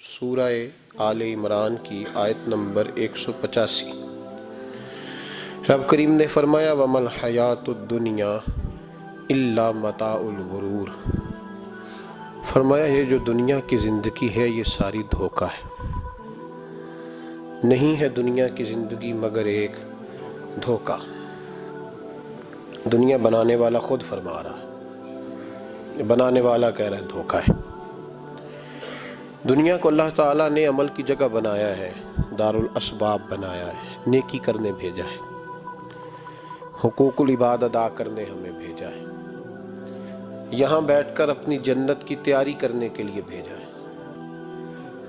سورہ آل عمران کی آیت نمبر 185۔ رب کریم نے فرمایا وَمَا الْحَيَاةُ الدُّنْيَا إِلَّا مَتَاعُ الْغُرُورِ، فرمایا یہ جو دنیا کی زندگی ہے یہ ساری دھوکہ ہے، نہیں ہے دنیا کی زندگی مگر ایک دھوکہ۔ دنیا بنانے والا خود فرما رہا ہے، بنانے والا کہہ رہا ہے دھوکہ ہے۔ دنیا کو اللہ تعالیٰ نے عمل کی جگہ بنایا ہے، دارالاسباب بنایا ہے، نیکی کرنے بھیجا ہے، حقوق العباد ادا کرنے ہمیں بھیجا ہے، یہاں بیٹھ کر اپنی جنت کی تیاری کرنے کے لیے بھیجا ہے،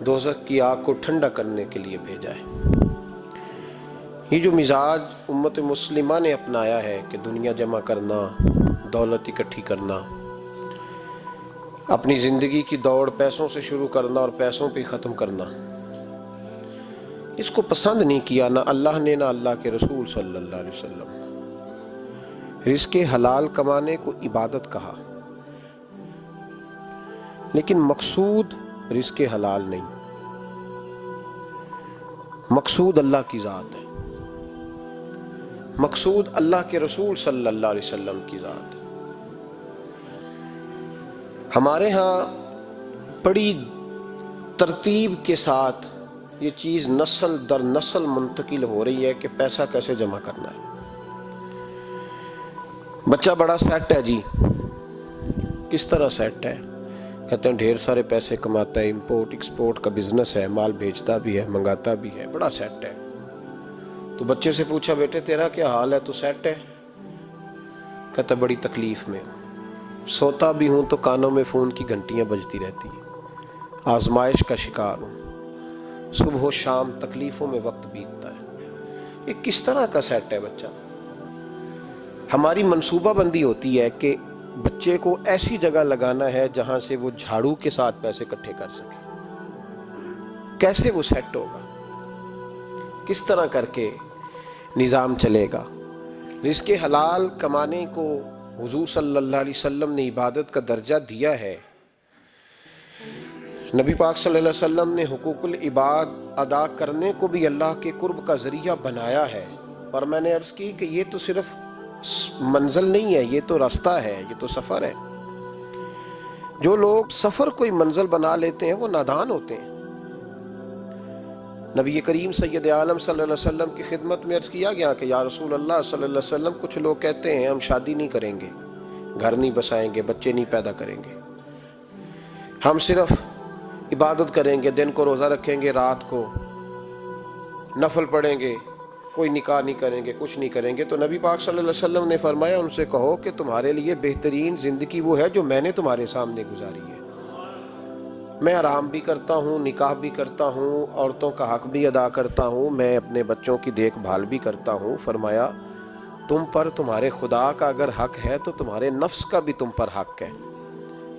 دوزخ کی آگ کو ٹھنڈا کرنے کے لیے بھیجا ہے۔ یہ جو مزاج امت مسلمہ نے اپنایا ہے کہ دنیا جمع کرنا، دولت اکٹھی کرنا، اپنی زندگی کی دوڑ پیسوں سے شروع کرنا اور پیسوں پہ ختم کرنا، اس کو پسند نہیں کیا نہ اللہ نے نہ اللہ کے رسول صلی اللہ علیہ وسلم۔ رزق حلال کمانے کو عبادت کہا، لیکن مقصود رزق حلال نہیں، مقصود اللہ کی ذات ہے، مقصود اللہ کے رسول صلی اللہ علیہ وسلم کی ذات ہے۔ ہمارے ہاں بڑی ترتیب کے ساتھ یہ چیز نسل در نسل منتقل ہو رہی ہے کہ پیسہ کیسے جمع کرنا ہے۔ بچہ بڑا سیٹ ہے جی، کس طرح سیٹ ہے؟ کہتے ہیں ڈھیر سارے پیسے کماتا ہے، امپورٹ ایکسپورٹ کا بزنس ہے، مال بیچتا بھی ہے، منگاتا بھی ہے، بڑا سیٹ ہے۔ تو بچے سے پوچھا بیٹے تیرا کیا حال ہے، تو سیٹ ہے؟ کہتا بڑی تکلیف میں ہوں، سوتا بھی ہوں تو کانوں میں فون کی گھنٹیاں بجتی رہتی ہیں، آزمائش کا شکار ہوں، صبح و شام تکلیفوں میں وقت بیتتا ہے۔ یہ کس طرح کا سیٹ ہے بچہ؟ ہماری منصوبہ بندی ہوتی ہے کہ بچے کو ایسی جگہ لگانا ہے جہاں سے وہ جھاڑو کے ساتھ پیسے اکٹھے کر سکے۔ کیسے وہ سیٹ ہوگا؟ کس طرح کر کے نظام چلے گا؟ رزق حلال کمانے کو حضور صلی اللہ علیہ وسلم نے عبادت کا درجہ دیا ہے۔ نبی پاک صلی اللہ علیہ وسلم نے حقوق العباد ادا کرنے کو بھی اللہ کے قرب کا ذریعہ بنایا ہے، اور میں نے عرض کی کہ یہ تو صرف منزل نہیں ہے، یہ تو راستہ ہے، یہ تو سفر ہے۔ جو لوگ سفر کوئی منزل بنا لیتے ہیں وہ نادان ہوتے ہیں۔ نبی کریم سید عالم صلی اللہ علیہ وسلم کی خدمت میں عرض کیا گیا کہ یا رسول اللہ صلی اللہ علیہ وسلم، کچھ لوگ کہتے ہیں ہم شادی نہیں کریں گے، گھر نہیں بسائیں گے، بچے نہیں پیدا کریں گے، ہم صرف عبادت کریں گے، دن کو روزہ رکھیں گے، رات کو نفل پڑھیں گے، کوئی نکاح نہیں کریں گے، کچھ نہیں کریں گے۔ تو نبی پاک صلی اللہ علیہ وسلم نے فرمایا ان سے کہو کہ تمہارے لیے بہترین زندگی وہ ہے جو میں نے تمہارے سامنے گزاری ہے۔ میں آرام بھی کرتا ہوں، نکاح بھی کرتا ہوں، عورتوں کا حق بھی ادا کرتا ہوں، میں اپنے بچوں کی دیکھ بھال بھی کرتا ہوں۔ فرمایا تم پر تمہارے خدا کا اگر حق ہے تو تمہارے نفس کا بھی تم پر حق ہے،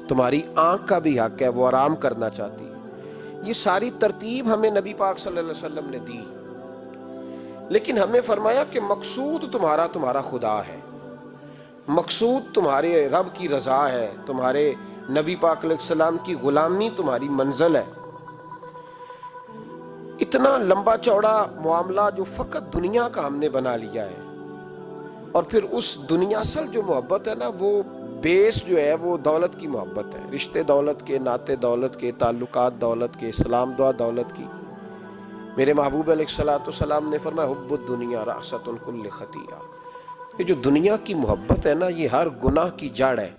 تمہاری آنکھ کا بھی حق ہے، وہ آرام کرنا چاہتی ہے۔ یہ ساری ترتیب ہمیں نبی پاک صلی اللہ علیہ وسلم نے دی، لیکن ہمیں فرمایا کہ مقصود تمہارا خدا ہے، مقصود تمہارے رب کی رضا ہے، تمہارے نبی پاک علیہ السلام کی غلامی تمہاری منزل ہے۔ اتنا لمبا چوڑا معاملہ جو فقط دنیا کا ہم نے بنا لیا ہے، اور پھر اس دنیا اصل جو محبت ہے نا، وہ بیس جو ہے وہ دولت کی محبت ہے، رشتے دولت کے، ناطے دولت کے، تعلقات دولت کے، سلام دعا دولت کی۔ میرے محبوب علیہ السلام نے فرمایا حب الدنیا رأست کل خطیئہ، یہ جو دنیا کی محبت ہے نا یہ ہر گناہ کی جڑ ہے۔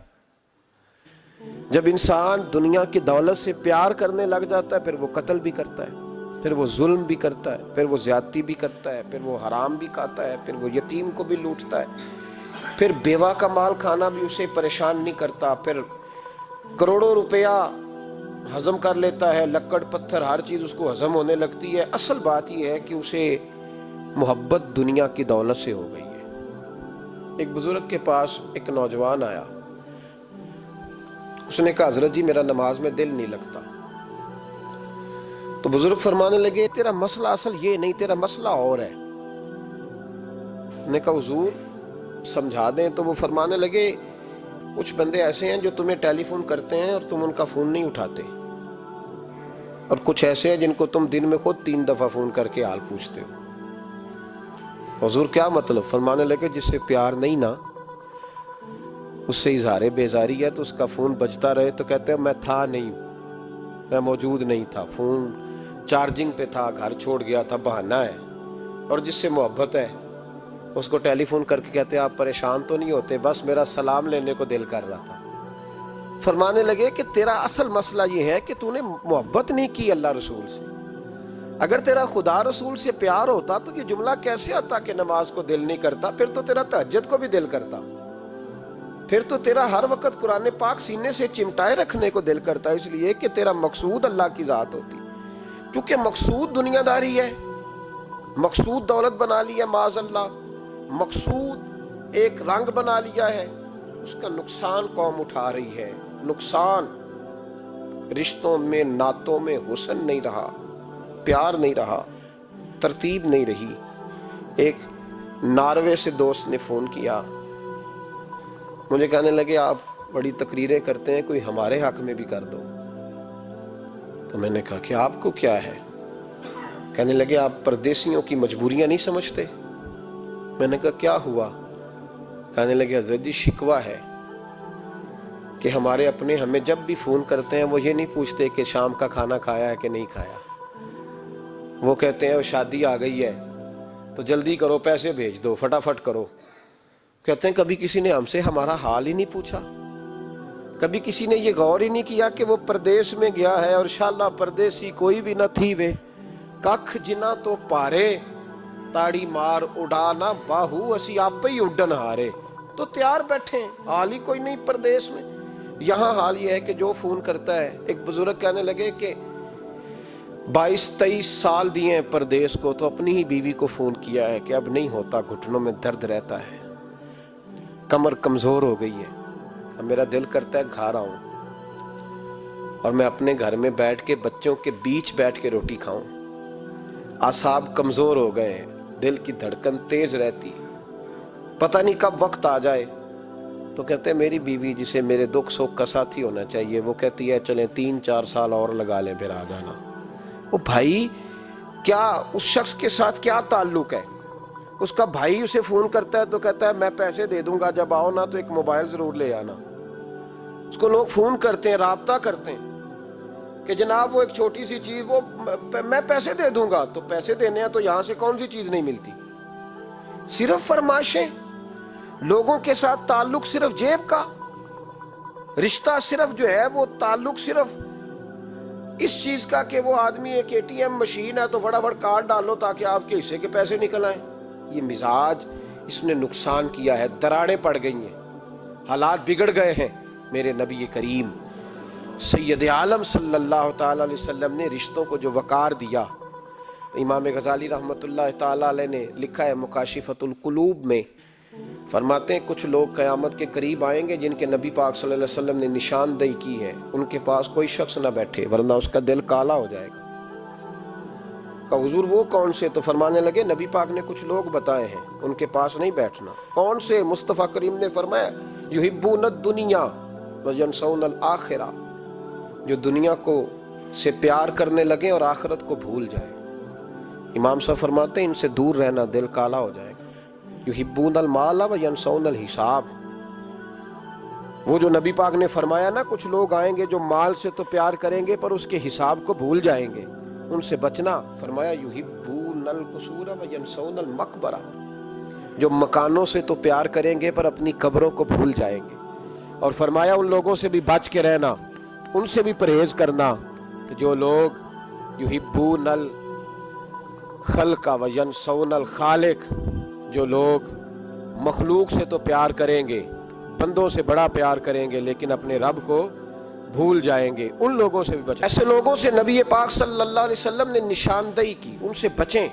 جب انسان دنیا کی دولت سے پیار کرنے لگ جاتا ہے پھر وہ قتل بھی کرتا ہے، پھر وہ ظلم بھی کرتا ہے، پھر وہ زیادتی بھی کرتا ہے، پھر وہ حرام بھی کھاتا ہے، پھر وہ یتیم کو بھی لوٹتا ہے، پھر بیوہ کا مال کھانا بھی اسے پریشان نہیں کرتا، پھر کروڑوں روپیہ ہضم کر لیتا ہے، لکڑ پتھر ہر چیز اس کو ہضم ہونے لگتی ہے۔ اصل بات یہ ہے کہ اسے محبت دنیا کی دولت سے ہو گئی ہے۔ ایک بزرگ کے پاس ایک نوجوان آیا، اس نے کہا حضرت جی میرا نماز میں دل نہیں لگتا۔ تو بزرگ فرمانے لگے تیرا مسئلہ اصل یہ نہیں، تیرا مسئلہ اور ہے۔ نے کہا حضور سمجھا دیں۔ تو وہ فرمانے لگے کچھ بندے ایسے ہیں جو تمہیں ٹیلی فون کرتے ہیں اور تم ان کا فون نہیں اٹھاتے، اور کچھ ایسے ہیں جن کو تم دن میں خود 3 دفعہ فون کر کے حال پوچھتے ہو۔ حضور کیا مطلب؟ فرمانے لگے جس سے پیار نہیں نا، اس سے اظہار بیزاری ہے تو اس کا فون بجتا رہے تو کہتے ہیں میں تھا نہیں، میں موجود نہیں تھا، فون چارجنگ پہ تھا، گھر چھوڑ گیا تھا، بہانہ ہے۔ اور جس سے محبت ہے اس کو ٹیلی فون کر کے کہتے ہیں آپ پریشان تو نہیں ہوتے؟ بس میرا سلام لینے کو دل کر رہا تھا۔ فرمانے لگے کہ تیرا اصل مسئلہ یہ ہے کہ تو نے محبت نہیں کی اللہ رسول سے۔ اگر تیرا خدا رسول سے پیار ہوتا تو یہ جملہ کیسے آتا کہ نماز کو دل نہیں کرتا؟ پھر تو تیرا تہجد کو بھی دل کرتا، پھر تو تیرا ہر وقت قرآن پاک سینے سے چمٹائے رکھنے کو دل کرتا، اس لیے کہ تیرا مقصود اللہ کی ذات ہوتی۔ کیونکہ مقصود دنیا داری ہے، مقصود دولت بنا لیا معاذ اللہ، مقصود ایک رنگ بنا لیا ہے، اس کا نقصان قوم اٹھا رہی ہے۔ نقصان رشتوں میں، نعتوں میں حسن نہیں رہا، پیار نہیں رہا، ترتیب نہیں رہی۔ ایک ناروے سے دوست نے فون کیا، مجھے کہنے لگے آپ بڑی تقریریں کرتے ہیں، کوئی ہمارے حق میں بھی کر دو۔ تو میں نے کہا کہ آپ کو کیا ہے؟ کہنے لگے آپ پردیسیوں کی مجبوریاں نہیں سمجھتے۔ میں نے کہا کیا ہوا؟ کہنے لگے حضرت جی شکوہ ہے کہ ہمارے اپنے ہمیں جب بھی فون کرتے ہیں وہ یہ نہیں پوچھتے کہ شام کا کھانا کھایا ہے کہ نہیں کھایا، وہ کہتے ہیں وہ شادی آ گئی ہے تو جلدی کرو، پیسے بھیج دو، فٹافٹ کرو۔ کہتے ہیں کبھی کسی نے ہم سے ہمارا حال ہی نہیں پوچھا، کبھی کسی نے یہ غور ہی نہیں کیا کہ وہ پردیس میں گیا ہے اور انشاءاللہ پردیسی کوئی بھی نہ تھی وے ککھ جنا تو پارے تاڑی مار اڑانا باہو اسی آپ ہی اڈن ہارے۔ تو تیار بیٹھے ہیں، حال ہی کوئی نہیں پردیس میں۔ یہاں حال یہ ہے کہ جو فون کرتا ہے، ایک بزرگ کہنے لگے کہ 22-23 سال دیے ہیں پردیس کو، تو اپنی ہی بیوی کو فون کیا ہے کہ اب نہیں ہوتا، گھٹنوں میں درد رہتا ہے، کمر کمزور ہو گئی ہے، اب میرا دل کرتا ہے گھر آؤں اور میں اپنے گھر میں بیٹھ کے بچوں کے بیچ بیٹھ کے روٹی کھاؤں۔ اعصاب کمزور ہو گئے ہیں، دل کی دھڑکن تیز رہتی، پتہ نہیں کب وقت آ جائے۔ تو کہتے ہیں میری بیوی جسے میرے دکھ سکھ کا ساتھی ہونا چاہیے، وہ کہتی ہے چلیں 3-4 سال اور لگا لیں پھر آ جانا۔ وہ بھائی کیا اس شخص کے ساتھ کیا تعلق ہے؟ اس کا بھائی اسے فون کرتا ہے تو کہتا ہے میں پیسے دے دوں گا، جب آؤ نا تو ایک موبائل ضرور لے آنا۔ اس کو لوگ فون کرتے ہیں، رابطہ کرتے ہیں کہ جناب وہ ایک چھوٹی سی چیز، وہ میں پیسے دے دوں گا، تو پیسے دینے ہیں تو یہاں سے کون سی چیز نہیں ملتی؟ صرف فرمائشیں، لوگوں کے ساتھ تعلق صرف جیب کا، رشتہ صرف جو ہے وہ تعلق صرف اس چیز کا کہ وہ آدمی ایک ATM مشین ہے تو فٹافٹ کارڈ ڈالو تاکہ آپ کے حصے کے پیسے نکل آئیں۔ یہ مزاج اس نے نقصان کیا ہے، دراڑیں پڑ گئی ہیں، حالات بگڑ گئے ہیں۔ میرے نبی کریم سید عالم صلی اللہ تعالی علیہ وسلم نے رشتوں کو جو وقار دیا، امام غزالی رحمۃ اللہ تعالی علیہ نے لکھا ہے مکاشفۃ القلوب میں، فرماتے ہیں کچھ لوگ قیامت کے قریب آئیں گے جن کے نبی پاک صلی اللہ علیہ وسلم نے نشاندہی کی ہے، ان کے پاس کوئی شخص نہ بیٹھے ورنہ اس کا دل کالا ہو جائے گا۔ کہ حضور وہ کون سے؟ تو فرمانے لگے نبی پاک نے کچھ لوگ بتائے ہیں، ان کے پاس نہیں بیٹھنا۔ کون سے؟ مصطفیٰ کریم نے فرمایا یحبون الدنیا وینسون الآخرہ، جو دنیا کو سے پیار کرنے لگے اور آخرت کو بھول جائے۔ امام صاحب فرماتے ہیں ان سے دور رہنا، دل کالا ہو جائے گا۔ یحبون المال وینسون الحساب، وہ جو نبی پاک نے فرمایا نا کچھ لوگ آئیں گے جو مال سے تو پیار کریں گے پر اس کے حساب کو بھول جائیں گے، ان سے بچنا۔ فرمایا یحبون القصور وینسون المقبرہ، جو مکانوں سے تو پیار کریں گے پر اپنی قبروں کو بھول جائیں گے۔ اور فرمایا ان لوگوں سے بھی بچ کے رہنا، ان سے بھی پرہیز کرنا کہ جو لوگ یحبون الخلق وینسون الخالق، جو لوگ مخلوق سے تو پیار کریں گے، بندوں سے بڑا پیار کریں گے لیکن اپنے رب کو بھول جائیں گے، ان لوگوں سے بھی بچیں۔ ایسے لوگوں سے نبی پاک صلی اللہ علیہ وسلم نے نشاندہی کی، ان سے بچیں۔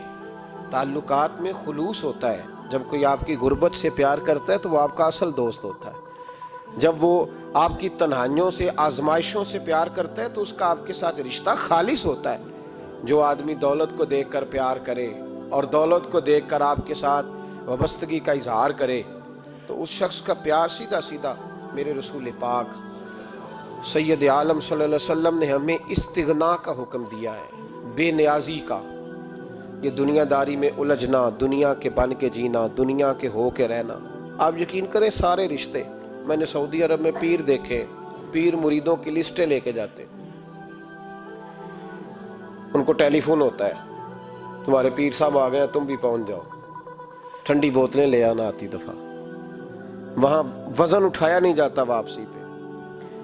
تعلقات میں خلوص ہوتا ہے، جب کوئی آپ کی غربت سے پیار کرتا ہے تو وہ آپ کا اصل دوست ہوتا ہے، جب وہ آپ کی تنہائیوں سے آزمائشوں سے پیار کرتا ہے تو اس کا آپ کے ساتھ رشتہ خالص ہوتا ہے۔ جو آدمی دولت کو دیکھ کر پیار کرے اور دولت کو دیکھ کر آپ کے ساتھ وابستگی کا اظہار کرے تو اس شخص کا پیار سیدھا سیدھا میرے رسول پاک سید عالم صلی اللہ علیہ وسلم نے ہمیں استغنا کا حکم دیا ہے، بے نیازی کا۔ یہ دنیا داری میں الجھنا، دنیا کے بن کے جینا، دنیا کے ہو کے رہنا۔ آپ یقین کریں سارے رشتے، میں نے سعودی عرب میں پیر دیکھے، پیر مریدوں کی لسٹیں لے کے جاتے، ان کو ٹیلی فون ہوتا ہے تمہارے پیر صاحب آ گئے، تم بھی پہنچ جاؤ، ٹھنڈی بوتلیں لے آنا آتی دفعہ۔ وہاں وزن اٹھایا نہیں جاتا واپسی پہ۔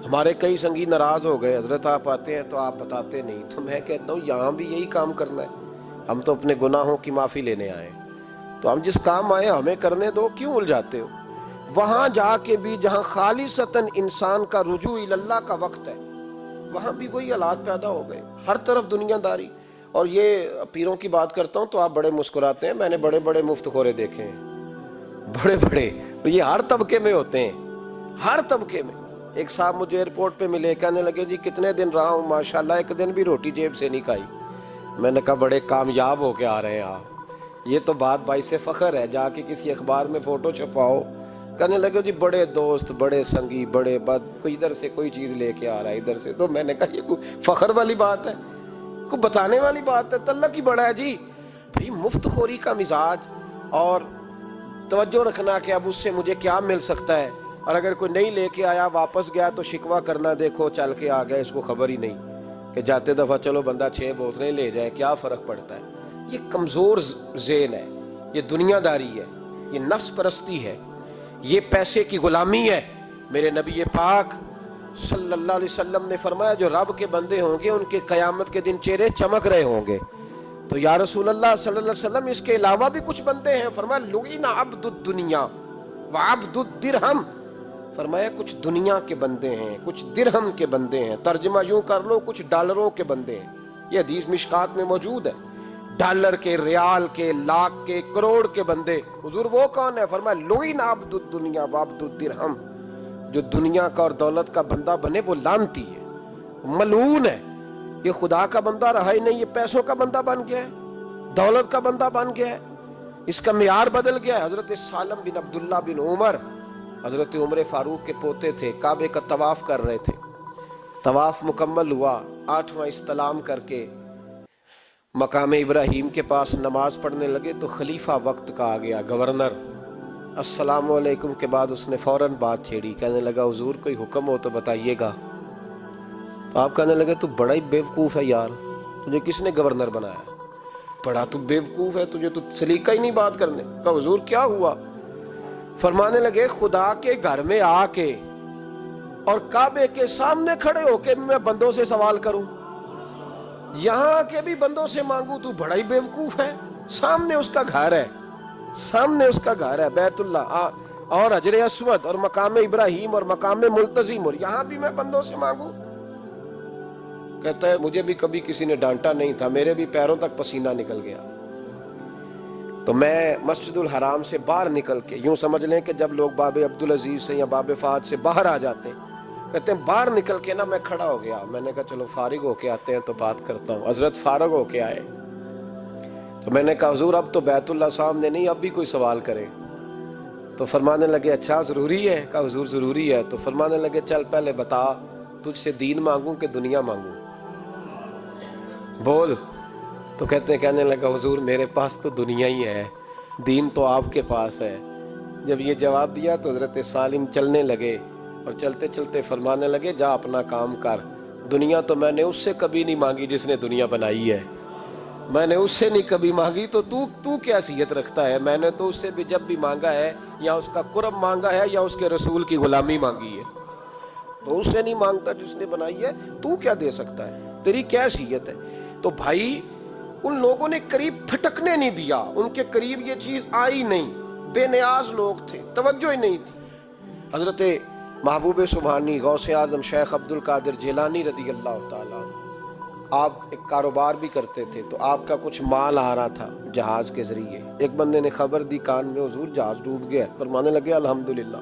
ہمارے کئی سنگی ناراض ہو گئے، حضرت آپ آتے ہیں تو آپ بتاتے نہیں، تو میں کہتا ہوں یہاں بھی یہی کام کرنا ہے، ہم تو اپنے گناہوں کی معافی لینے آئے، تو ہم جس کام آئے ہمیں کرنے دو، کیوں الجھاتے ہو؟ وہاں جا کے بھی جہاں خالصتاً انسان کا رجوع اللہ کا وقت ہے، وہاں بھی وہی حالات پیدا ہو گئے، ہر طرف دنیا داری۔ اور یہ پیروں کی بات کرتا ہوں تو آپ بڑے مسکراتے ہیں، میں نے بڑے بڑے مفت خورے دیکھے ہیں، بڑے بڑے، یہ ہر طبقے میں ہوتے ہیں، ہر طبقے میں۔ ایک صاحب مجھے ایئرپورٹ پہ ملے، کہنے لگے جی کتنے دن رہا ہوں، ماشاءاللہ ایک دن بھی روٹی جیب سے نہیں کھائی۔ میں نے کہا بڑے کامیاب ہو کے آ رہے ہیں آپ، یہ تو بات باعث فخر ہے، جا کے کسی اخبار میں فوٹو چھپاؤ۔ کہنے لگے جی بڑے دوست، بڑے سنگی، بڑے کوئی ادھر سے کوئی چیز لے کے آ رہا ہے ادھر سے، تو میں نے کہا یہ کوئی فخر والی بات ہے، کوئی بتانے والی بات ہے؟ تو اللہ کی بڑا ہے جی بھئی، مفت خوری کا مزاج اور توجہ رکھنا کہ اب اس سے مجھے کیا مل سکتا ہے، اور اگر کوئی نہیں لے کے آیا واپس گیا تو شکوہ کرنا، دیکھو چل کے آ گیا، اس کو خبر ہی نہیں کہ جاتے دفعہ چلو بندہ 6 بوتلیں لے جائے، کیا فرق پڑتا ہے؟ یہ کمزور ذہن ہے، یہ دنیا داری ہے، یہ نفس پرستی ہے، یہ پیسے کی غلامی ہے۔ میرے نبی پاک صلی اللہ علیہ وسلم نے فرمایا جو رب کے بندے ہوں گے ان کے قیامت کے دن چہرے چمک رہے ہوں گے۔ تو یا رسول اللہ صلی اللہ علیہ وسلم اس کے علاوہ بھی کچھ بندے ہیں؟ فرمایا لعن عبد الدنیا وعبد الدرہم، فرمایا کچھ دنیا کے بندے ہیں، کچھ درہم کے بندے ہیں، ترجمہ یوں کر لو کچھ ڈالروں کے بندے ہیں۔ یہ حدیث مشکات میں موجود ہے، ڈالر کے، ریال کے، لاکھ کے، کروڑ کے بندے۔ حضور وہ کون ہے؟ فرمایا لعن عبد الدنیا وعبد الدرہم، جو دنیا کا اور دولت کا بندہ بنے وہ لعنتی ہے، ملعون ہے۔ یہ خدا کا بندہ رہا ہی نہیں، یہ پیسوں کا بندہ بن گیا ہے، دولت کا بندہ بن گیا ہے، اس کا معیار بدل گیا ہے۔ حضرت سالم بن عبداللہ بن عمر، حضرت عمر فاروق کے پوتے تھے، کعبے کا طواف کر رہے تھے، طواف مکمل ہوا، 8واں استلام کر کے مقام ابراہیم کے پاس نماز پڑھنے لگے تو خلیفہ وقت کا آ گیا، گورنر۔ السلام علیکم کے بعد اس نے فوراً بات چھیڑی، کہنے لگا حضور کوئی حکم ہو تو بتائیے گا۔ تو آپ کہنے لگے تو بڑا ہی بیوقوف ہے یار، تجھے کس نے گورنر بنایا؟ بڑا تو بیوقوف ہے، تجھے تو سلیقہ ہی نہیں بات کرنے کا۔ حضور کیا ہوا؟ فرمانے لگے خدا کے گھر میں آ کے اور کعبے کے سامنے کھڑے ہو کے میں بندوں سے سوال کروں، یہاں آ کے بھی بندوں سے مانگوں، تو بڑا ہی بیوقوف ہے۔ سامنے اس کا گھر ہے، سامنے اس کا گھر ہے بیت اللہ اور حجر اسود اور مقام ابراہیم اور مقام ملتزم، اور یہاں بھی میں بندوں سے مانگوں؟ کہتا ہے مجھے بھی کبھی کسی نے ڈانٹا نہیں تھا، میرے بھی پیروں تک پسینہ نکل گیا، تو میں مسجد الحرام سے باہر نکل کے، یوں سمجھ لیں کہ جب لوگ باب عبدالعزیز سے یا باب فہد سے باہر آ جاتے ہیں، کہتے ہیں باہر نکل کے نا میں کھڑا ہو گیا، میں نے کہا چلو فارغ ہو کے آتے ہیں تو بات کرتا ہوں۔ حضرت فارغ ہو کے آئے تو میں نے کہا حضور اب تو بیت اللہ سامنے نہیں، اب بھی کوئی سوال کرے؟ تو فرمانے لگے اچھا ضروری ہے؟ کہا حضور ضروری ہے۔ تو فرمانے لگے چل پہلے بتا تجھ سے دین مانگوں کہ دنیا مانگوں، بول۔ تو کہنے لگا حضور میرے پاس تو دنیا ہی ہے، دین تو آپ کے پاس ہے۔ جب یہ جواب دیا تو حضرت سالم چلنے لگے، اور چلتے چلتے فرمانے لگے جا اپنا کام کر، دنیا تو میں نے اس سے کبھی نہیں مانگی جس نے دنیا بنائی ہے، میں نے اس سے نہیں کبھی مانگی، تو تو کیا حیثیت رکھتا ہے؟ میں نے تو اس سے بھی جب بھی مانگا ہے یا اس کا قرب مانگا ہے یا اس کے رسول کی غلامی مانگی ہے، تو اس سے نہیں مانگتا جس نے بنائی ہے، تو کیا دے سکتا ہے؟ تیری کیا حیثیت ہے؟ تو بھائی ان لوگوں نے قریب پھٹکنے نہیں دیا، ان کے قریب یہ چیز آئی نہیں، بے نیاز لوگ تھے، توجہ ہی نہیں تھی۔ حضرت محبوب سبحانی غوث اعظم شیخ عبد القادر جیلانی رضی اللہ تعالیٰ، آپ ایک کاروبار بھی کرتے تھے، تو آپ کا کچھ مال آ رہا تھا جہاز کے ذریعے، ایک بندے نے خبر دی کان میں حضور جہاز ڈوب گیا، فرمانے لگے الحمدللہ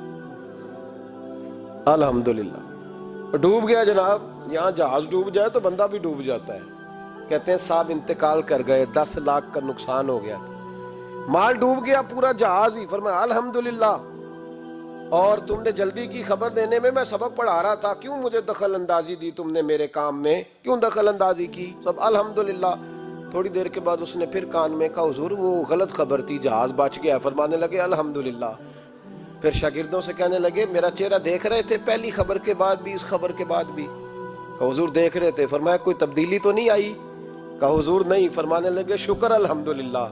الحمدللہ، ڈوب گیا جناب، یہاں جہاز ڈوب جائے تو بندہ بھی ڈوب جاتا ہے۔ کہتے ہیں صاحب انتقال کر گئے، 10 لاکھ کا نقصان ہو گیا، مال ڈوب گیا پورا جہاز ہی، فرمایا الحمدللہ اور تم نے جلدی کی خبر دینے میں سبق پڑھا رہا تھا، کیوں مجھے دخل اندازی دی تم نے میرے کام میں، کیوں دخل اندازی کی؟ سب الحمدللہ۔ تھوڑی دیر کے بعد اس نے پھر کان میں کہا حضور وہ غلط خبر تھی، جہاز بچ گیا۔ فرمانے لگے الحمدللہ۔ پھر شاگردوں سے کہنے لگے میرا چہرہ دیکھ رہے تھے پہلی خبر کے بعد بھی، اس خبر کے بعد بھی؟ کہا حضور دیکھ رہے تھے۔ فرمایا کوئی تبدیلی تو نہیں آئی؟ کہا حضور نہیں۔ فرمانے لگے شکر الحمدللہ،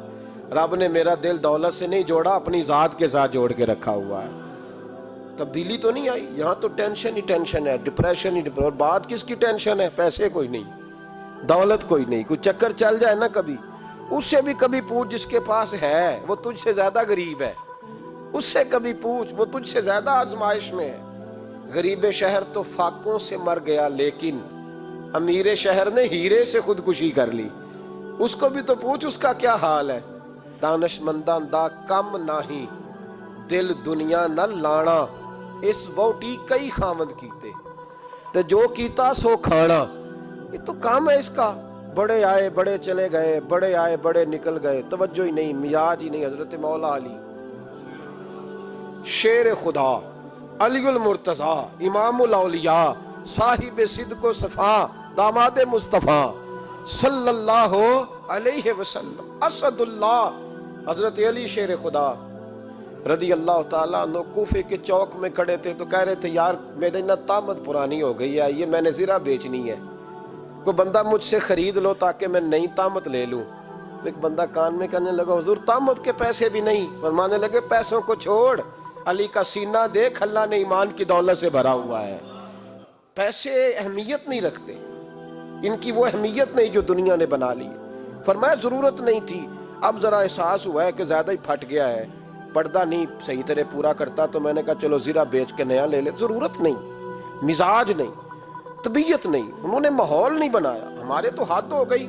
رب نے میرا دل دولت سے نہیں جوڑا، اپنی ذات کے ساتھ جوڑ کے رکھا ہوا ہے، تبدیلی تو نہیں آئی۔ یہاں تو ٹینشن ہی ٹینشن ہے، ڈپریشن ہی ڈپریشن۔ اور بات کس کی ٹینشن ہے؟ پیسے کوئی نہیں، دولت کوئی نہیں، کوئی چکر چل جائے نا کبھی، اس سے بھی کبھی پوچھ جس کے پاس ہے وہ تجھ سے زیادہ غریب ہے، اس سے کبھی پوچھ وہ تجھ سے زیادہ آزمائش میں ہے۔ غریب شہر تو فاقوں سے مر گیا، لیکن امیر شہر نے ہیرے سے خودکشی کر لی، اس کو بھی تو پوچھ اس کا کیا حال ہے۔ دانش منداں دا کم نہیں، دل دنیا نہ لانا، اس ووٹی کئی خامد کیتے، تو جو کیتا سو کھانا۔ یہ تو کام ہے اس کا، بڑے آئے بڑے چلے گئے، بڑے آئے بڑے نکل گئے، توجہ ہی نہیں، مزاج ہی نہیں۔ حضرت مولا علی شیر خدا، علی المرتضی، امام الاولیاء، صاحب صدق و صفا، داماد مصطفیٰ صلی اللہ علیہ وسلم، اسد اللہ، حضرت علی شیر خدا رضی اللہ تعالیٰ عنہ کوفے کے چوک میں کھڑے تھے تو کہہ رہے تھے یار میری نا طامت پرانی ہو گئی ہے، یہ میں نے زرہ بیچنی ہے، کوئی بندہ مجھ سے خرید لو تاکہ میں نئی طامت لے لوں۔ ایک بندہ کان میں کہنے لگا حضور طامت کے پیسے بھی نہیں۔ فرمانے لگے پیسوں کو چھوڑ، علی کا سینہ دیکھ، اللہ نے ایمان کی دولت سے بھرا ہوا ہے۔ پیسے اہمیت نہیں رکھتے، ان کی وہ اہمیت نہیں جو دنیا نے بنا لی۔ فرمایا ضرورت نہیں تھی، اب ذرا احساس ہوا ہے کہ زیادہ ہی پھٹ گیا ہے، پردہ نہیں صحیح طرح پورا کرتا، تو میں نے کہا چلو زرہ بیچ کے نیا لے لے۔ ضرورت نہیں، مزاج نہیں، طبیعت نہیں، انہوں نے ماحول نہیں بنایا۔ ہمارے تو حد ہو گئی،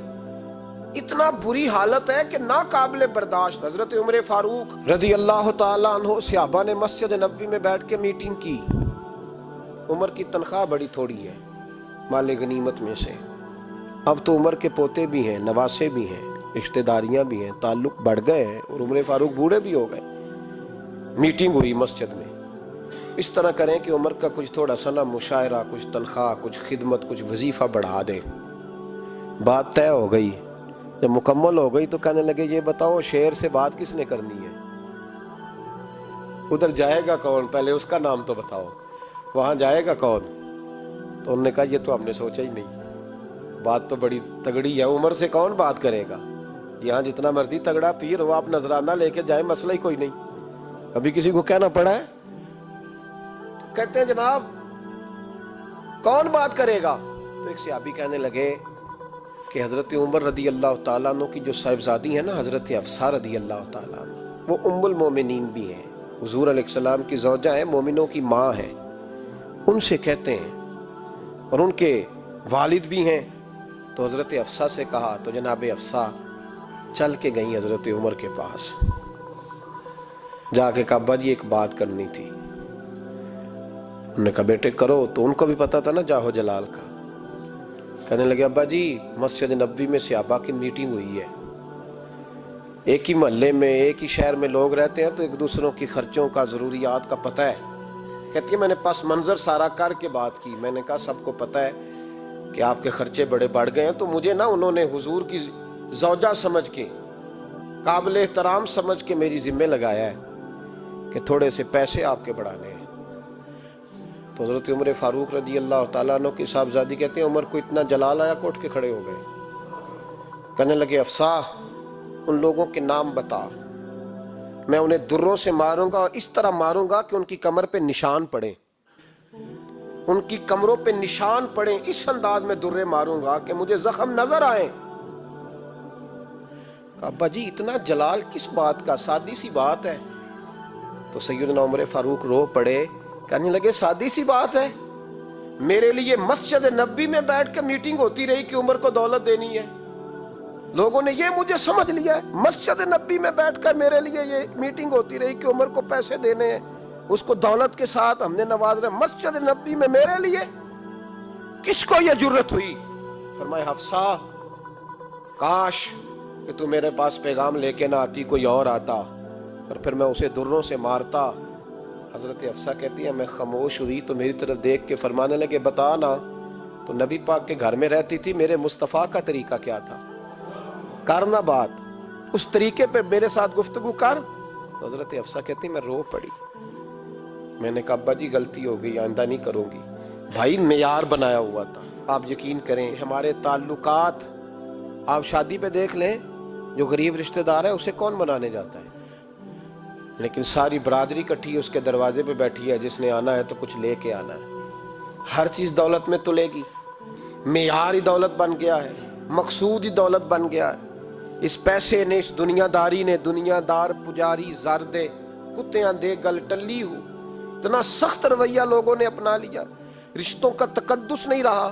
اتنا بری حالت ہے کہ ناقابل برداشت۔ حضرت عمر فاروق رضی اللہ تعالیٰ عنہ صحابہ نے مسجد نبوی میں بیٹھ کے میٹنگ کی۔ عمر کی تنخواہ بڑی تھوڑی ہے مال غنیمت میں سے، اب تو عمر کے پوتے بھی ہیں، نواسے بھی ہیں، رشتہ داریاں بھی ہیں، تعلق بڑھ گئے ہیں، اور عمر فاروق بوڑھے بھی ہو گئے۔ میٹنگ ہوئی مسجد میں، اس طرح کریں کہ عمر کا کچھ تھوڑا سا نا مشاعرہ، کچھ تنخواہ، کچھ خدمت، کچھ وظیفہ بڑھا دیں۔ بات طے ہو گئی، جب مکمل ہو گئی تو کہنے لگے یہ بتاؤ شیر سے بات کس نے کرنی ہے؟ ادھر جائے گا کون؟ پہلے اس کا نام تو بتاؤ، وہاں جائے گا کون؟ تو انہوں نے کہا یہ تو ہم نے سوچا ہی نہیں، بات تو بڑی تگڑی ہے، عمر سے کون بات کرے گا؟ یہاں جتنا مرضی تگڑا پیر ہو، آپ نذرانہ لے کے جائیں، مسئلہ ہی کوئی نہیں۔ کبھی کسی کو کہنا پڑا ہے؟ تو کہتے ہیں جناب کون بات کرے گا؟ تو ایک صحابی کہنے لگے کہ حضرت عمر رضی اللہ تعالیٰ عنہ کی جو صاحبزادی ہے نا حضرت حفصہ رضی اللہ تعالیٰ عنہ، وہ ام المومنین بھی ہیں، حضور علیہ السلام کی زوجہ ہیں، مومنوں کی ماں ہیں، ان سے کہتے ہیں، اور ان کے والد بھی ہیں۔ تو حضرت حفصہ سے کہا تو جناب حفصہ چل کے گئیں حضرت عمر کے پاس، جا کے کہا ابا جی ایک بات کرنی تھی۔ انہوں نے کہا بیٹے کرو، تو ان کو بھی پتا تھا نا جاہو جلال کا۔ کہنے لگے ابا جی مسجد نبوی میں صحابہ کی میٹنگ ہوئی ہے، ایک ہی محلے میں ایک ہی شہر میں لوگ رہتے ہیں تو ایک دوسروں کی خرچوں کا ضروریات کا پتہ ہے۔ کہتی ہے میں نے پس منظر سارا کر کے بات کی، میں نے کہا سب کو پتہ ہے کہ آپ کے خرچے بڑے بڑھ گئے ہیں، تو مجھے نا انہوں نے حضور کی زوجہ سمجھ کے، قابل احترام سمجھ کے میری ذمہ لگایا ہے کہ تھوڑے سے پیسے آپ کے بڑھانے ہیں۔ تو حضرت عمر فاروق رضی اللہ تعالیٰ عنہ کی صاحبزادی کہتے ہیں عمر کو اتنا جلال آیا کہ اٹھ کے کھڑے ہو گئے، کہنے لگے حفصہ ان لوگوں کے نام بتا، میں انہیں دروں سے ماروں گا، اور اس طرح ماروں گا کہ ان کی کمر پہ نشان پڑے، ان کی کمروں پہ نشان پڑے، اس انداز میں درے ماروں گا کہ مجھے زخم نظر آئیں۔ کہا ابا جی اتنا جلال کس بات کا، سادی سی بات ہے۔ تو سیدنا عمر فاروق رو پڑے، کہنے لگے سادی سی بات ہے، میرے لیے مسجد نبوی میں بیٹھ کے میٹنگ ہوتی رہی کہ عمر کو دولت دینی ہے، لوگوں نے یہ مجھے سمجھ لیا ہے، مسجد نبوی میں بیٹھ کر میرے لیے یہ میٹنگ ہوتی رہی کہ عمر کو پیسے دینے ہیں، اس کو دولت کے ساتھ ہم نے نواز رہے، مسجد نبوی میں میرے لیے، کس کو یہ جرت ہوئی؟ فرمایا حفصہ کاش کہ تو میرے پاس پیغام لے کے نہ آتی، کوئی اور آتا، اور پھر میں اسے دروں سے مارتا، حضرت حفصہ کہتی ہے میں خاموش ہوئی تو میری طرف دیکھ کے فرمانے لگے بتا نا، تو نبی پاک کے گھر میں رہتی تھی، میرے مصطفیٰ کا طریقہ کیا تھا، کرنا بات اس طریقے پہ میرے ساتھ گفتگو کر۔ تو حضرت حفصہ کہتی میں رو پڑی، میں نے کہا ابا جی غلطی ہو گئی، آئندہ نہیں کروں گی۔ بھائی معیار بنایا ہوا تھا، آپ یقین کریں ہمارے تعلقات آپ شادی پہ دیکھ لیں، جو غریب رشتہ دار ہے اسے کون بنانے جاتا ہے، لیکن ساری برادری کٹھی اس کے دروازے پہ بیٹھی ہے، جس نے آنا ہے تو کچھ لے کے آنا ہے۔ ہر چیز دولت میں تلے گی، معیار ہی دولت بن گیا ہے، مقصود ہی دولت بن گیا ہے۔ اس پیسے نے، اس دنیا داری نے، دنیا دار پجاری زردے کتیاں دے گل ٹلی ہو، اتنا سخت رویہ لوگوں نے اپنا لیا، رشتوں کا تقدس نہیں رہا۔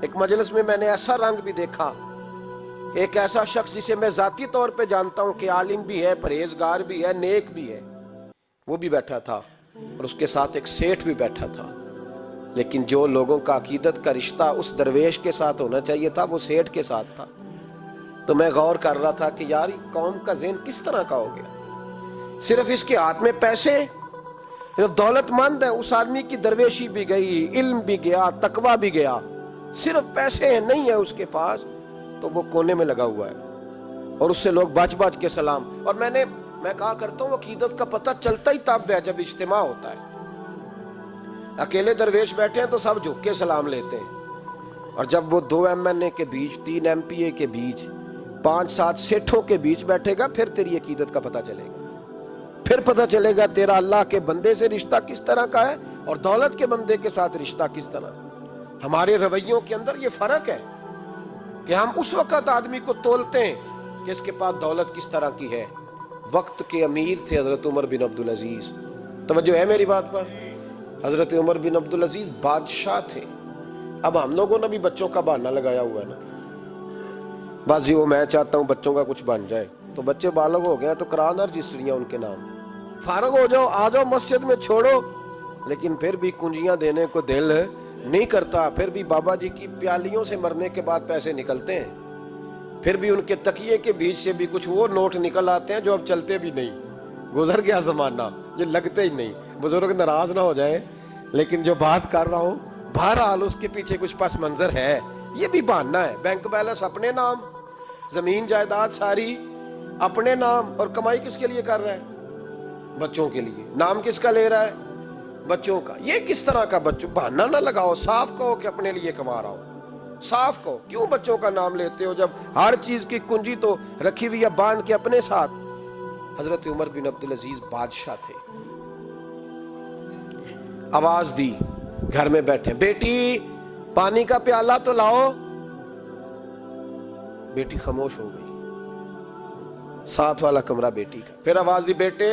ایک مجلس میں نے ایسا رنگ بھی دیکھا، ایک ایسا شخص جسے میں ذاتی طور پہ جانتا ہوں کہ عالم بھی ہے، پرہیزگار بھی ہے، نیک بھی ہے، وہ بھی بیٹھا تھا اور اس کے ساتھ ایک سیٹھ بھی بیٹھا تھا، لیکن جو لوگوں کا عقیدت کا رشتہ اس درویش کے ساتھ ہونا چاہیے تھا وہ سیٹھ کے ساتھ تھا۔ تو میں غور کر رہا تھا کہ یار قوم کا ذہن کس طرح کا ہو گیا، صرف اس کے ہاتھ میں پیسے، صرف دولت مند ہے، اس آدمی کی درویشی بھی گئی، علم بھی گیا، تقویٰ بھی گیا، صرف پیسے نہیں ہے اس کے پاس تو وہ کونے میں لگا ہوا ہے، اور اس سے لوگ بچ بچ کے سلام۔ اور میں کہا کرتا ہوں عقیدت کا پتہ چلتا ہی تب ہے جب اجتماع ہوتا ہے۔ اکیلے درویش بیٹھے ہیں تو سب جھک کے سلام لیتے ہیں، اور جب وہ 2 MNA کے بیچ، 3 MPA کے بیچ، 5-7 سیٹھوں کے بیچ بیٹھے گا، پھر تیری عقیدت کا پتہ چلے گا، پھر پتہ چلے گا تیرا اللہ کے بندے سے رشتہ کس طرح کا ہے اور دولت کے بندے کے ساتھ رشتہ کس طرح۔ ہمارے رویوں کے اندر یہ فرق ہے کہ ہم اس وقت آدمی کو تولتے ہیں کہ اس کے پاس دولت کس طرح کی ہے۔ وقت کے امیر تھے حضرت عمر بن عبدالعزیز، توجہ ہے میری بات پر، حضرت عمر بن عبدالعزیز بادشاہ تھے۔ اب ہم لوگوں نے بھی بچوں کا بہانہ لگایا ہوا ہے نا، بس جی وہ میں چاہتا ہوں بچوں کا کچھ بن جائے، تو بچے بالغ ہو گئے تو کرانا رجسٹریاں ان کے نام، فارغ ہو جاؤ، آ جاؤ مسجد میں چھوڑو، لیکن پھر بھی کنجیاں دینے کو دل نہیں کرتا، پھر بھی بابا جی کی پیالیوں سے مرنے کے بعد پیسے نکلتے ہیں، پھر بھی ان کے تکیے کے بیچ سے بھی کچھ وہ نوٹ نکل آتے ہیں جو اب چلتے بھی نہیں، گزر گیا زمانہ، یہ لگتے ہی نہیں، بزرگ ناراض نہ ہو جائیں، لیکن جو بات کر رہا ہوں بہرحال اس کے پیچھے کچھ پس منظر ہے۔ یہ بھی بہانہ ہے، بینک بیلنس اپنے نام، زمین جائیداد ساری اپنے نام، اور کمائی کس کے لیے کر رہا ہے؟ بچوں کے لیے۔ نام کس کا لے رہا ہے؟ بچوں کا۔ یہ کس طرح کا بچوں؟ بہانہ نہ لگاؤ، صاف کہو کہ اپنے لیے کما رہا ہوں، صاف کہو، کیوں بچوں کا نام لیتے ہو جب ہر چیز کی کنجی تو رکھی ہوئی ہے باندھ کے اپنے ساتھ۔ حضرت عمر بن عبدالعزیز بادشاہ تھے، آواز دی، گھر میں بیٹھے، بیٹی پانی کا پیالہ تو لاؤ۔ بیٹی خاموش ہو گئی، ساتھ والا کمرہ بیٹی کا، پھر آواز دی، بیٹے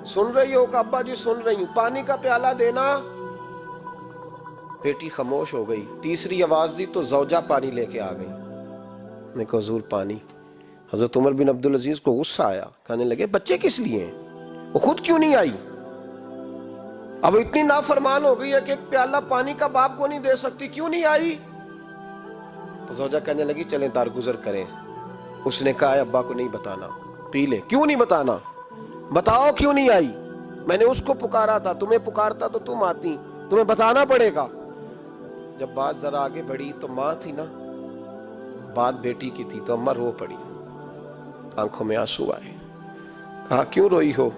سن رہی ہو؟ کہ ابا جی سن رہی ہوں، پانی کا پیالہ دینا۔ بیٹی خاموش ہو گئی، تیسری آواز دی تو زوجہ پانی لے کے آ گئی، نے کہا حضور پانی۔ حضرت عمر بن عبدالعزیز کو غصہ آیا، کہنے لگے بچے کس لیے ہیں، وہ خود کیوں نہیں آئی؟ اب اتنی نافرمان ہو گئی ہے کہ ایک پیالہ پانی کا باپ کو نہیں دے سکتی، کیوں نہیں آئی؟ تو زوجہ کہنے لگی چلیں درگزر کریں۔ اس نے کہا ابا کو نہیں بتانا، پی لے۔ کیوں نہیں بتانا؟ بتاؤ کیوں نہیں آئی؟ میں نے اس کو پکارا تھا، تمہیں پکارتا تو تم آتی، تمہیں بتانا پڑے گا۔ جب بات ذرا آگے بڑھی تو ماں تھی نا، بات بیٹی کی تھی، تو اماں رو پڑی، آنکھوں میں آنسو آئے۔ کہا کیوں روئی ہو؟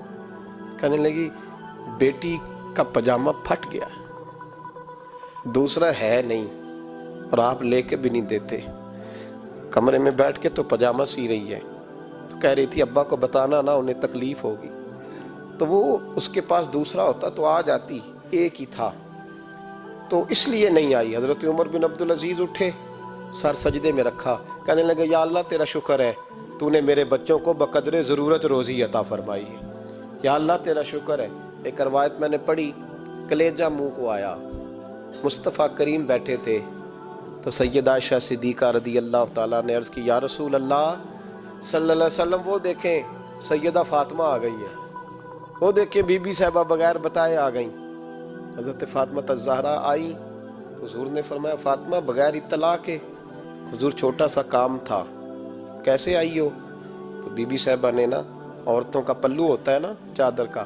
کہنے لگی بیٹی کا پجامہ پھٹ گیا، دوسرا ہے نہیں، اور آپ لے کے بھی نہیں دیتے، کمرے میں بیٹھ کے تو پجامہ سی رہی ہے، تو کہہ رہی تھی ابا کو بتانا نا، انہیں تکلیف ہوگی، تو وہ اس کے پاس دوسرا ہوتا تو آ جاتی، ایک ہی تھا، تو اس لیے نہیں آئی۔ حضرت عمر بن عبدالعزیز اٹھے، سر سجدے میں رکھا، کہنے لگے یا اللہ تیرا شکر ہے، تو نے میرے بچوں کو بقدر ضرورت روزی عطا فرمائی ہے، یا اللہ تیرا شکر ہے۔ ایک روایت میں نے پڑھی، کلیجہ منہ کو آیا، مصطفیٰ کریم بیٹھے تھے، تو سیدہ عائشہ صدیقہ رضی اللہ تعالیٰ نے عرض کی یا رسول اللہ صلی اللہ علیہ وسلم وہ دیکھیں سیدہ فاطمہ آ گئی ہیں، وہ دیکھیں بی بی صاحبہ بغیر بتائے آ گئیں۔ حضرت فاطمہ الزہرا آئی تو حضور نے فرمایا فاطمہ بغیر اطلاع کے؟ حضور چھوٹا سا کام تھا، کیسے آئی ہو؟ تو بی بی صاحبہ نے نا، عورتوں کا پلو ہوتا ہے نا چادر کا،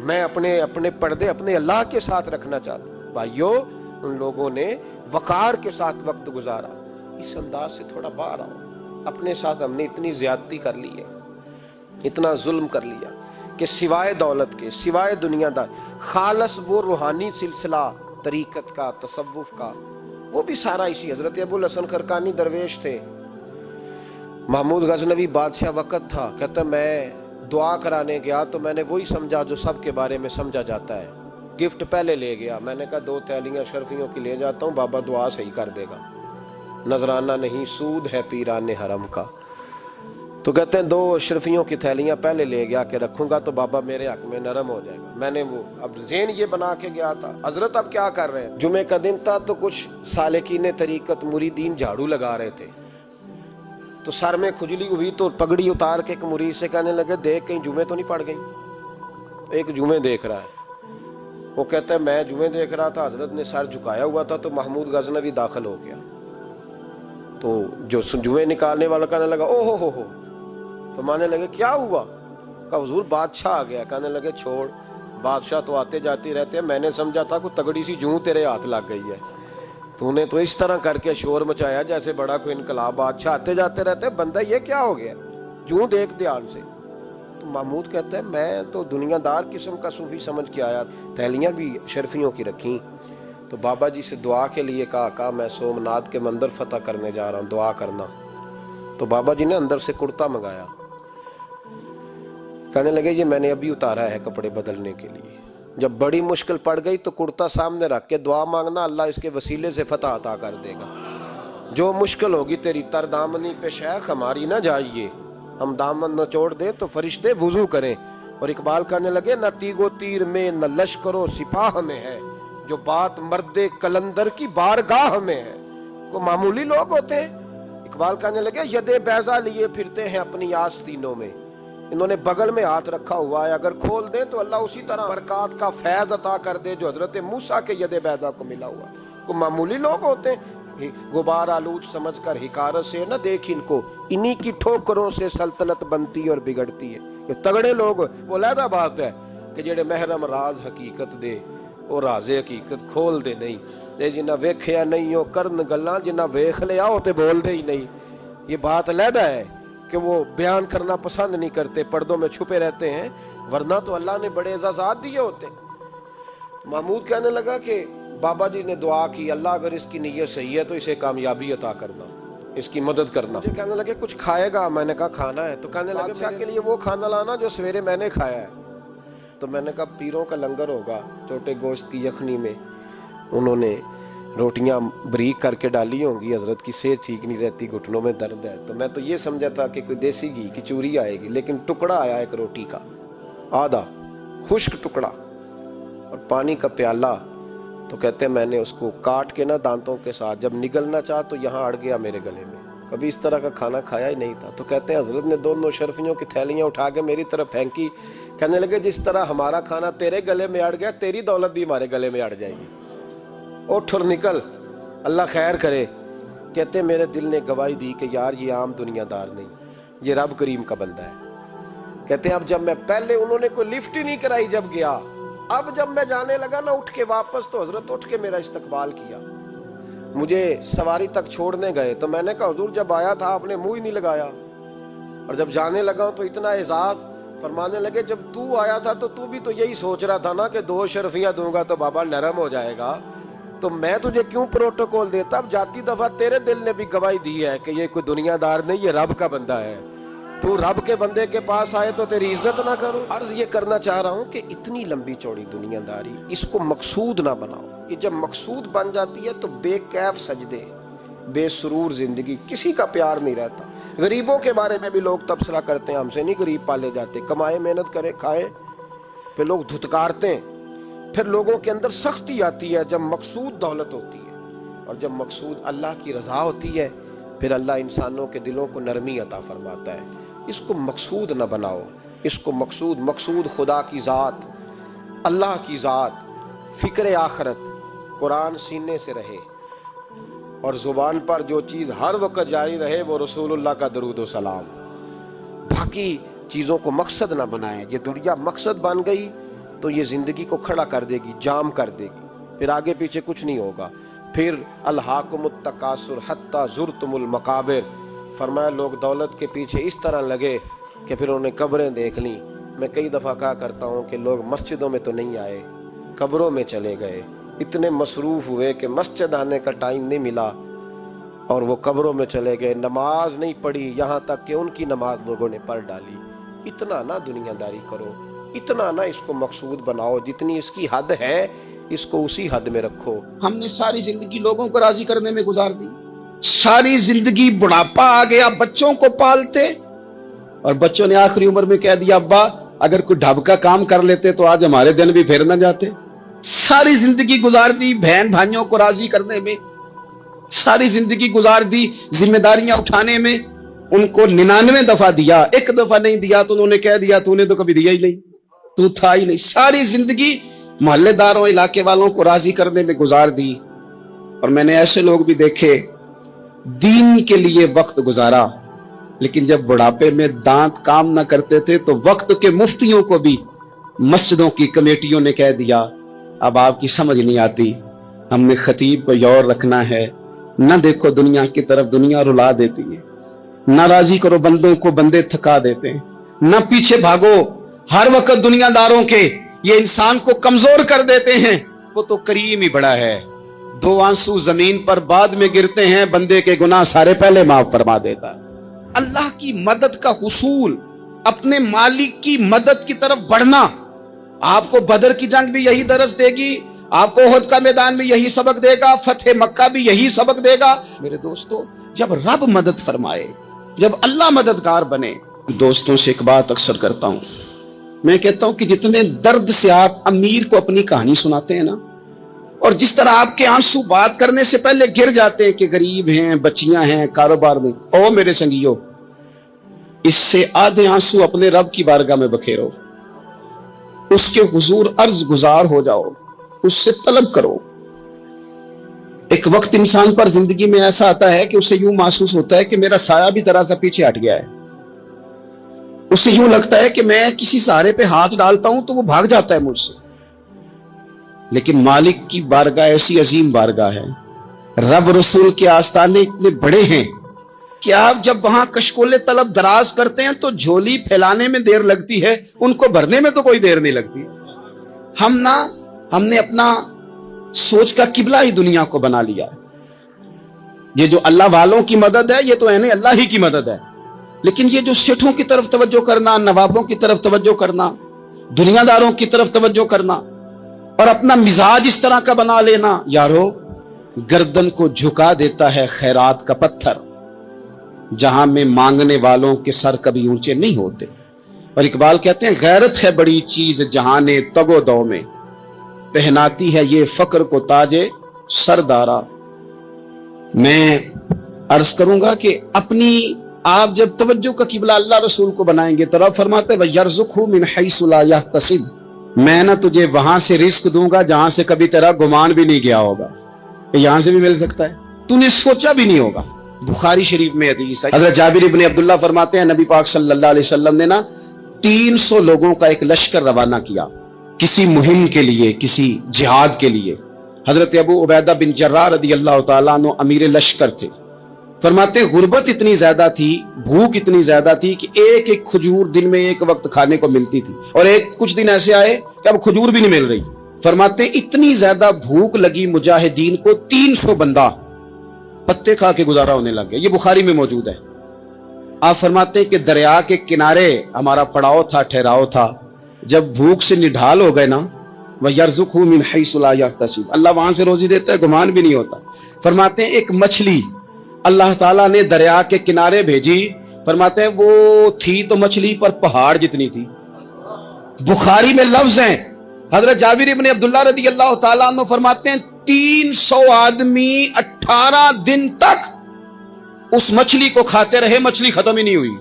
میں اپنے پردے اپنے اللہ کے ساتھ رکھنا چاہتا ہوں. بھائیوں ان لوگوں نے وقار کے ساتھ وقت گزارا. اس انداز سے تھوڑا باہر آؤ. اپنے ساتھ ہم نے اتنی زیادتی کر لی ہے, اتنا ظلم کر لیا کہ سوائے دولت کے, سوائے دنیا دار, خالص وہ روحانی سلسلہ طریقت کا, تصوف کا, وہ بھی سارا اسی. حضرت ابو الحسن خرقانی درویش تھے. محمود غزنوی بادشاہ وقت تھا, کہتا میں دعا کرانے گیا تو میں نے وہی سمجھا جو سب کے بارے میں سمجھا جاتا ہے. گفٹ پہلے لے گیا, میں نے کہا 2 تھیلیاں اشرفیوں کی لے جاتا ہوں, بابا دعا صحیح کر دے گا. نذرانہ نہیں, سود ہے پیران حرم کا. تو کہتے ہیں 2 اشرفیوں کی تھیلیاں پہلے لے گیا کہ رکھوں گا تو بابا میرے حق میں نرم ہو جائے گا. میں نے وہ اب ذہن یہ بنا کے گیا تھا. حضرت اب کیا کر رہے ہیں, جمعے کا دن تھا تو کچھ سالکین طریقت مریدین جھاڑو لگا رہے تھے, تو سر میں کھجلی ہوئی تو پگڑی اتار کے ایک مرید سے کہنے لگے دیکھ کہیں جمعے تو نہیں پڑ گئی. ایک جمعے دیکھ رہا ہے, وہ کہتا ہے میں جمعے دیکھ رہا تھا. حضرت نے سر جھکایا ہوا تھا تو محمود غزنوی داخل ہو گیا. تو جو جمعے نکالنے والا کہنے لگا او ہو. فرمانے لگے کیا ہوا؟ کہا حضور بادشاہ آ گیا. کہنے لگے چھوڑ, بادشاہ تو آتے جاتے رہتے ہیں, میں نے سمجھا تھا کوئی تگڑی سی جوں تیرے ہاتھ لگ گئی ہے. تو نے تو اس طرح کر کے شور مچایا جیسے بڑا کوئی انقلاب. بادشاہ آتے جاتے رہتے ہیں, بندہ یہ کیا ہو گیا, جوں دیکھ دھیان سے. تو محمود کہتا ہے میں تو دنیا دار قسم کا صوفی سمجھ کے آیا, تھیلیاں بھی شرفیوں کی رکھیں. تو بابا جی سے دعا کے لیے کہا میں سومناتھ کے مندر فتح کرنے جا رہا ہوں, دعا کرنا. تو بابا جی نے اندر سے کرتا منگایا. کہنے لگے یہ میں نے ابھی اتارا ہے کپڑے بدلنے کے لیے. جب بڑی مشکل پڑ گئی تو کرتا سامنے رکھ کے دعا مانگنا, اللہ اس کے وسیلے سے فتح عطا کر دے گا. جو مشکل ہوگی تیری تر دامنی پہ شیخ ہماری نہ جائیے, ہم دامن نہ چھوڑ دیں تو فرشتے وضو کریں. اور اقبال کہنے لگے نہ تیگ و تیر میں نہ لشکر و سپاہ میں ہے, جو بات مرد کلندر کی بارگاہ میں ہے. وہ معمولی لوگ ہوتے ہیں. اقبال کہنے لگے ید بیضا لیے پھرتے ہیں اپنی آستینوں میں, انہوں نے بغل میں ہاتھ رکھا ہوا ہے, اگر کھول دیں تو اللہ اسی طرح برکات کا فیض عطا کر دے جو حضرت موسیٰ کے ید بیضا کو ملا ہوا. وہ معمولی لوگ ہوتے ہیں. غبار آلود سمجھ کر حکارت سے نہ دیکھ ان کو, انہی کی ٹھوکروں سے سلطنت بنتی اور بگڑتی ہے. یہ تگڑے لوگ وہ علیحدہ بات ہے کہ جڑے محرم راز حقیقت دے وہ راز حقیقت کھول دے نہیں. جنہ ویکھیا نہیں ہو کرن گلاں, جنہ ویکھ لیا ہو تے بول دے ہی نہیں. یہ بات علیحدہ ہے کہ وہ بیان کرنا پسند نہیں کرتے, پردوں میں چھپے رہتے ہیں, ورنہ تو اللہ نے بڑے اعزازات دیے ہوتے. محمود کہنے لگا کہ بابا جی نے دعا کی اللہ اگر اس کی نیت صحیح ہے تو اسے کامیابی عطا کرنا, اس کی مدد کرنا. مجھے کہنے لگے کچھ کھائے گا؟ میں نے کہا کھانا ہے. تو کہنے لگے بادشاہ کے لیے وہ کھانا لانا جو سویرے میں نے کھایا ہے. تو میں نے کہا پیروں کا لنگر ہوگا, چھوٹے گوشت کی یخنی میں انہوں نے روٹیاں بریک کر کے ڈالی ہوں گی. حضرت کی صحت ٹھیک نہیں رہتی, گھٹنوں میں درد ہے. تو میں تو یہ سمجھا تھا کہ کوئی دیسی گھی کی چوری آئے گی, لیکن ٹکڑا آیا ایک روٹی کا, آدھا خشک ٹکڑا, اور پانی کا پیالہ. تو کہتے ہیں میں نے اس کو کاٹ کے نا دانتوں کے ساتھ, جب نگلنا چاہ تو یہاں اڑ گیا میرے گلے میں. کبھی اس طرح کا کھانا کھایا ہی نہیں تھا. تو کہتے ہیں حضرت نے 2 شرفیوں کی تھیلیاں اٹھا کے میری طرف پھینکی. کہنے لگے جس طرح ہمارا کھانا تیرے گلے میں اڑ گیا, تیری دولت بھی ہمارے گلے میں اڑ جائے گی. اٹھ اور نکل, اللہ خیر کرے. کہتے ہیں میرے دل نے گواہی دی کہ یار یہ عام دنیا دار نہیں, یہ رب کریم کا بندہ ہے. کہتے ہیں اب جب میں پہلے انہوں نے کوئی لفٹ ہی نہیں کرائی جب گیا, اب جب میں جانے لگا نا اٹھ کے واپس, تو حضرت اٹھ کے میرا استقبال کیا. مجھے سواری تک چھوڑنے گئے تو میں نے کہا حضور جب آیا تھا آپ نے منہ ہی نہیں لگایا, اور جب جانے لگا تو اتنا اعزاز. فرمانے لگے جب تو آیا تھا تو تو بھی تو یہی سوچ رہا تھا نا کہ 2 شرفیاں دوں گا تو بابا نرم ہو جائے گا, تو میں تجھے کیوں پروٹوکول دیتا. اب جاتی دفعہ تیرے دل نے بھی گواہی دی ہے کہ یہ کوئی دنیا دار نہیں, یہ رب کا بندہ ہے. تو رب کے بندے کے پاس آئے تو تیری عزت نہ کرو. عرض یہ کرنا چاہ رہا ہوں کہ اتنی لمبی چوڑی دنیا داری اس کو مقصود نہ بناؤ. یہ جب مقصود بن جاتی ہے تو بے کیف سجدے, بے سرور زندگی, کسی کا پیار نہیں رہتا. غریبوں کے بارے میں بھی لوگ تبصرہ کرتے ہیں, ہم سے نہیں غریب پالے جاتے, کمائے محنت کرے کھائے, پھر لوگ دھتکارتے ہیں. پھر لوگوں کے اندر سختی آتی ہے جب مقصود دولت ہوتی ہے, اور جب مقصود اللہ کی رضا ہوتی ہے پھر اللہ انسانوں کے دلوں کو نرمی عطا فرماتا ہے. اس کو مقصود نہ بناؤ, اس کو مقصود خدا کی ذات, اللہ کی ذات, فکر آخرت, قرآن سینے سے رہے, اور زبان پر جو چیز ہر وقت جاری رہے وہ رسول اللہ کا درود و سلام. باقی چیزوں کو مقصد نہ بنائیں. یہ دنیا مقصد بن گئی تو یہ زندگی کو کھڑا کر دے گی، جام کر دے گی، پھر آگے پیچھے کچھ نہیں ہوگا۔ پھر الہاکم التکاثر حتی زرتم المقابر، فرمایا لوگ دولت کے پیچھے اس طرح لگے کہ پھر انہوں نے قبریں دیکھ لیں۔ میں کئی دفعہ کہا کرتا ہوں کہ لوگ مسجدوں میں تو نہیں آئے، قبروں میں چلے گئے، اتنے مصروف ہوئے کہ مسجد آنے کا ٹائم نہیں ملا اور وہ قبروں میں چلے گئے، نماز نہیں پڑھی، یہاں تک کہ ان کی نماز لوگوں نے پڑھ ڈالی۔ اتنا نہ دنیا داری کرو، اتنا نہ اس کو مقصود بناؤ، جتنی اس کی حد ہے اس کو اسی حد میں رکھو۔ ہم نے ساری زندگی لوگوں کو راضی کرنے میں گزار دی، ساری زندگی بڑھاپا آ گیا بچوں کو پالتے، اور بچوں نے آخری عمر میں کہہ دیا ابا اگر کوئی ڈھب کا کام کر لیتے تو آج ہمارے دن بھی پھیر نہ جاتے۔ ساری زندگی گزار دی بہن بھائیوں کو راضی کرنے میں، ساری زندگی گزار دی ذمہ داریاں اٹھانے میں، ان کو 99 دفعہ دیا، ایک دفعہ نہیں دیا تو انہوں نے کہہ دیا تو نے تو کبھی دیا ہی نہیں، تو تھا ہی نہیں۔ ساری زندگی محلے داروں علاقے والوں کو راضی کرنے میں گزار دی، اور میں نے ایسے لوگ بھی دیکھے دین کے لیے وقت گزارا، لیکن جب بڑھاپے میں دانت کام نہ کرتے تھے تو وقت کے مفتیوں کو بھی مسجدوں کی کمیٹیوں نے کہہ دیا اب آپ کی سمجھ نہیں آتی، ہم نے خطیب کو یور رکھنا ہے، نہ دیکھو دنیا کی طرف، دنیا رلا دیتی ہے، نہ راضی کرو بندوں کو، بندے تھکا دیتے ہیں، نہ پیچھے بھاگو ہر وقت دنیا داروں کے، یہ انسان کو کمزور کر دیتے ہیں، وہ تو کریم ہی بڑا ہے، 2 آنسو زمین پر بعد میں گرتے ہیں، بندے کے گناہ سارے پہلے معاف فرما دیتا ہے۔ اللہ کی مدد کا حصول، اپنے مالک کی مدد کی طرف بڑھنا، آپ کو بدر کی جنگ بھی یہی درس دے گی، آپ کو احد کا میدان بھی یہی سبق دے گا، فتح مکہ بھی یہی سبق دے گا۔ میرے دوستو، جب رب مدد فرمائے، جب اللہ مددگار بنے، دوستوں سے ایک بات اکثر کرتا ہوں، میں کہتا ہوں کہ جتنے درد سے آپ امیر کو اپنی کہانی سناتے ہیں نا، اور جس طرح آپ کے آنسو بات کرنے سے پہلے گر جاتے ہیں کہ غریب ہیں، بچیاں ہیں، کاروبار نہیں، او میرے سنگیو، اس سے آدھے آنسو اپنے رب کی بارگاہ میں بکھیرو، اس کے حضور عرض گزار ہو جاؤ، اس سے طلب کرو۔ ایک وقت انسان پر زندگی میں ایسا آتا ہے کہ اسے یوں محسوس ہوتا ہے کہ میرا سایہ بھی ذرا سا پیچھے ہٹ گیا ہے، اسے یوں لگتا ہے کہ میں کسی سہارے پہ ہاتھ ڈالتا ہوں تو وہ بھاگ جاتا ہے مجھ سے، لیکن مالک کی بارگاہ ایسی عظیم بارگاہ ہے، رب رسول کے آستانے اتنے بڑے ہیں کہ آپ جب وہاں کشکول طلب دراز کرتے ہیں تو جھولی پھیلانے میں دیر لگتی ہے، ان کو بھرنے میں تو کوئی دیر نہیں لگتی۔ ہم نے اپنا سوچ کا قبلہ ہی دنیا کو بنا لیا ہے۔ یہ جو اللہ والوں کی مدد ہے یہ تو یعنی اللہ ہی کی مدد ہے، لیکن یہ جو سیٹھوں کی طرف توجہ کرنا، نوابوں کی طرف توجہ کرنا، دنیا داروں کی طرف توجہ کرنا، اور اپنا مزاج اس طرح کا بنا لینا، یارو گردن کو جھکا دیتا ہے خیرات کا پتھر، جہاں میں مانگنے والوں کے سر کبھی اونچے نہیں ہوتے۔ اور اقبال کہتے ہیں غیرت ہے بڑی چیز جہاں نے تگ و دو میں، پہناتی ہے یہ فقر کو تاج سردارا۔ میں عرض کروں گا کہ اپنی آپ جب توجہ کا قبلہ اللہ رسول کو بنائیں گے تو رب فرماتے ہیں وَيَرْزُقْهُ مِنْ حَيْثُ لَا يَحْتَسِبُ، میں نہ تجھے وہاں سے رزق دوں گا جہاں سے کبھی تیرا گمان بھی نہیں گیا ہوگا، یہاں سے بھی مل سکتا ہے، تو نے سوچا بھی نہیں ہوگا۔ بخاری شریف میں حدیث ہے، حضرت جابر ابن عبداللہ فرماتے ہیں نبی پاک صلی اللہ علیہ وسلم نے نا 300 لوگوں کا ایک لشکر روانہ کیا کسی مہم کے لیے، کسی جہاد کے لیے۔ حضرت ابو عبیدہ بن جراح رضی اللہ تعالیٰ عنہ امیر لشکر تھے۔ فرماتے غربت اتنی زیادہ تھی، بھوک اتنی زیادہ تھی کہ ایک ایک کھجور دن میں ایک وقت کھانے کو ملتی تھی، اور کچھ دن ایسے آئے کہ اب کھجور بھی نہیں مل رہی۔ فرماتے اتنی زیادہ بھوک لگی مجاہدین کو، 300 بندہ پتے کھا کے گزارا ہونے لگ گیا۔ یہ بخاری میں موجود ہے۔ آپ فرماتے ہیں کہ دریا کے کنارے ہمارا پڑاؤ تھا، ٹھہراؤ تھا، جب بھوک سے نڈھال ہو گئے نا، وَيَرْزُقْهُ مِنْ حَيْثُ لَا يَحْتَسِبُ، اللہ وہاں سے روزی دیتا ہے، گمان بھی نہیں ہوتا۔ فرماتے ہیں ایک مچھلی اللہ تعالیٰ نے دریا کے کنارے بھیجی، فرماتے ہیں وہ تھی تو مچھلی پر پہاڑ جتنی تھی۔ بخاری میں لفظ ہیں، حضرت جابر ابن عبداللہ رضی اللہ تعالیٰ عنہ فرماتے ہیں 300 آدمی 18 دن تک اس مچھلی کو کھاتے رہے، مچھلی ختم ہی نہیں ہوئی۔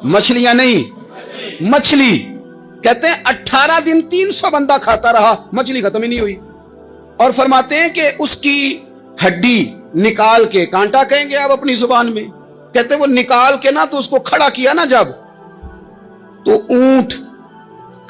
مچھلیاں نہیں، مچھلی کہتے ہیں 18 دن 300 بندہ کھاتا رہا، مچھلی ختم ہی نہیں ہوئی۔ اور فرماتے ہیں کہ اس کی ہڈی نکال کے، کانٹا کہیں گے آپ اپنی زبان میں، کہتے ہیں وہ نکال کے نا تو اس کو کھڑا کیا نا جب، تو اونٹ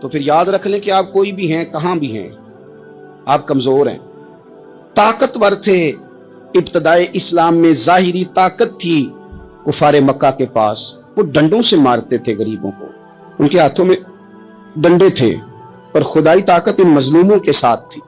تو پھر یاد رکھ لیں کہ آپ کوئی بھی ہیں، کہاں بھی ہیں، آپ کمزور ہیں. طاقتور تھے. ابتدائے اسلام میں ظاہری طاقت تھی کفار مکہ کے پاس، وہ ڈنڈوں سے مارتے تھے غریبوں کو، ان کے ہاتھوں میں ڈنڈے تھے، پر خدائی طاقت ان مظلوموں کے ساتھ تھی.